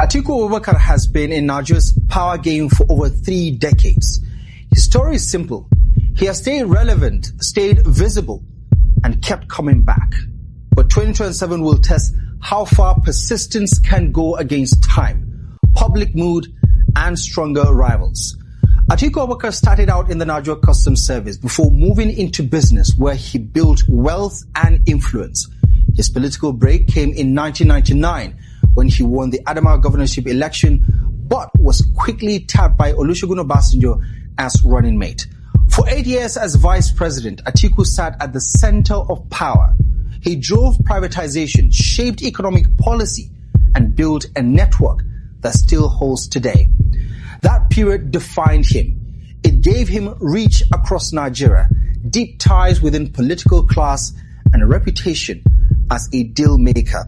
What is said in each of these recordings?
Atiku Abubakar has been in Nigeria's power game for over 3 decades. His story is simple. He has stayed relevant, stayed visible, and kept coming back. But 2027 will test how far persistence can go against time, public mood, and stronger rivals. Atiku Abubakar started out in the Nigeria Customs Service before moving into business, where he built wealth and influence. His political break came in 1999 when he won the Adamawa governorship election, but was quickly tapped by Olusegun Obasanjo as running mate. For 8 years as vice president, Atiku sat at the center of power. He drove privatization, shaped economic policy, and built a network that still holds today. That period defined him. It gave him reach across Nigeria, deep ties within political class, and a reputation as a deal maker.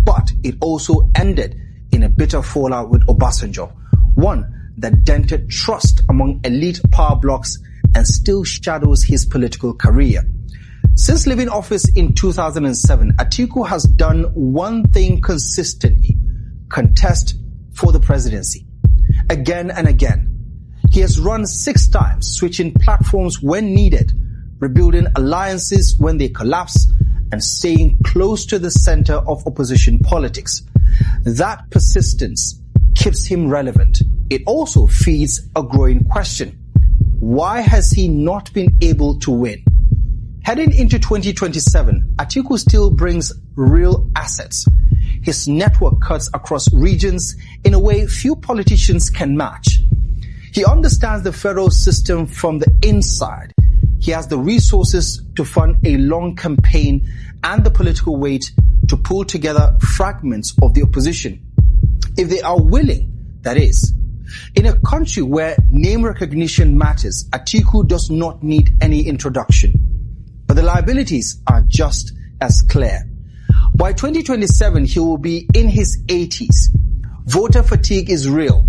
But it also ended in a bitter fallout with Obasanjo, one that dented trust among elite power blocs and still shadows his political career. Since leaving office in 2007, Atiku has done one thing consistently: contest for the presidency. Again and again. He has run 6 times, switching platforms when needed, rebuilding alliances when they collapse, and staying close to the center of opposition politics. That persistence keeps him relevant. It also feeds a growing question. Why has he not been able to win? Heading into 2027, Atiku still brings real assets. His network cuts across regions in a way few politicians can match. He understands the federal system from the inside. He has the resources to fund a long campaign and the political weight to pull together fragments of the opposition. If they are willing, that is. In a country where name recognition matters, Atiku does not need any introduction. But the liabilities are just as clear. By 2027, he will be in his 80s. Voter fatigue is real,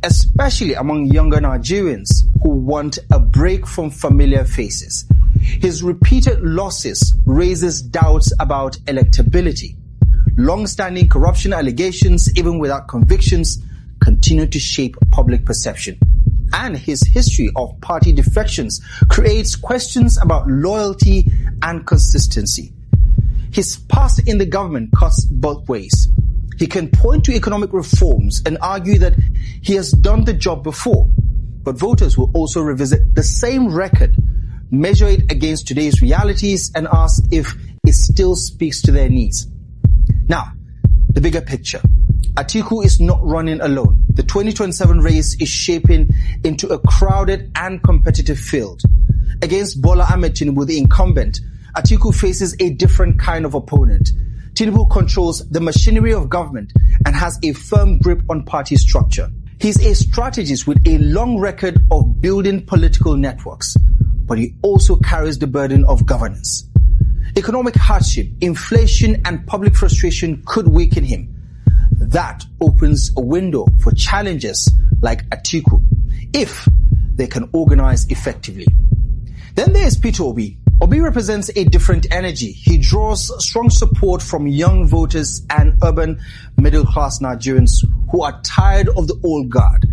especially among younger Nigerians who want a break from familiar faces. His repeated losses raises doubts about electability. Long-standing corruption allegations, even without convictions, continue to shape public perception. And his history of party defections creates questions about loyalty and consistency. His past in the government cuts both ways. He can point to economic reforms and argue that he has done the job before, but voters will also revisit the same record, measure it against today's realities, and ask if it still speaks to their needs. Now, the bigger picture. Atiku is not running alone. The 2027 race is shaping into a crowded and competitive field. Against Bola Ahmed Tinubu, the incumbent, Atiku faces a different kind of opponent. Tinubu controls the machinery of government and has a firm grip on party structure. He's a strategist with a long record of building political networks, but he also carries the burden of governance. Economic hardship, inflation, and public frustration could weaken him. That opens a window for challengers like Atiku, if they can organize effectively. Then there's Peter Obi. Obi represents a different energy. He draws strong support from young voters and urban middle-class Nigerians who are tired of the old guard.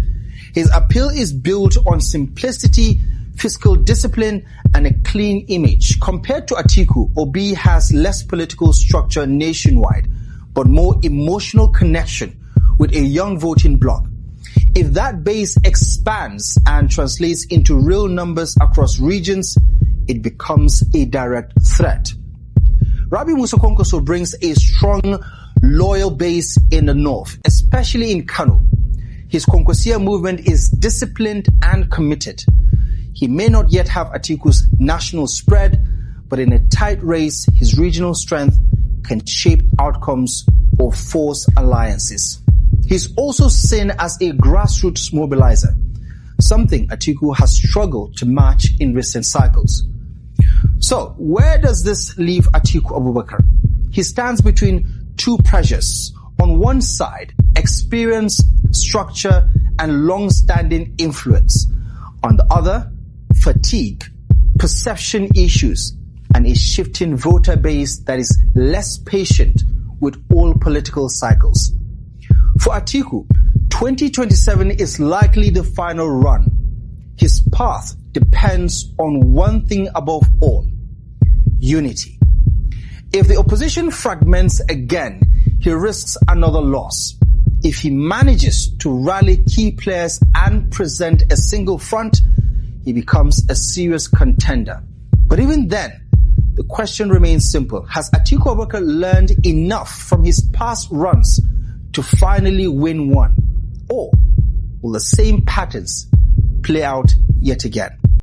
His appeal is built on simplicity, fiscal discipline, and a clean image. Compared to Atiku, Obi has less political structure nationwide, but more emotional connection with a young voting bloc. If that base expands and translates into real numbers across regions, it becomes a direct threat. Rabi Musa Kwankwaso brings a strong, loyal base in the north, especially in Kano. His Kwankwasia movement is disciplined and committed. He may not yet have Atiku's national spread, but in a tight race, his regional strength can shape outcomes or force alliances. He's also seen as a grassroots mobilizer, something Atiku has struggled to match in recent cycles. So, where does this leave Atiku Abubakar? He stands between 2 pressures. On one side, experience, structure, and long-standing influence. On the other, fatigue, perception issues, and a shifting voter base that is less patient with all political cycles. For Atiku, 2027 is likely the final run. His path depends on one thing above all: unity. If the opposition fragments again, he risks another loss. If he manages to rally key players and present a single front, he becomes a serious contender. But even then, the question remains simple. Has Atiku Abubakar learned enough from his past runs to finally win one? Or will the same patterns play out yet again?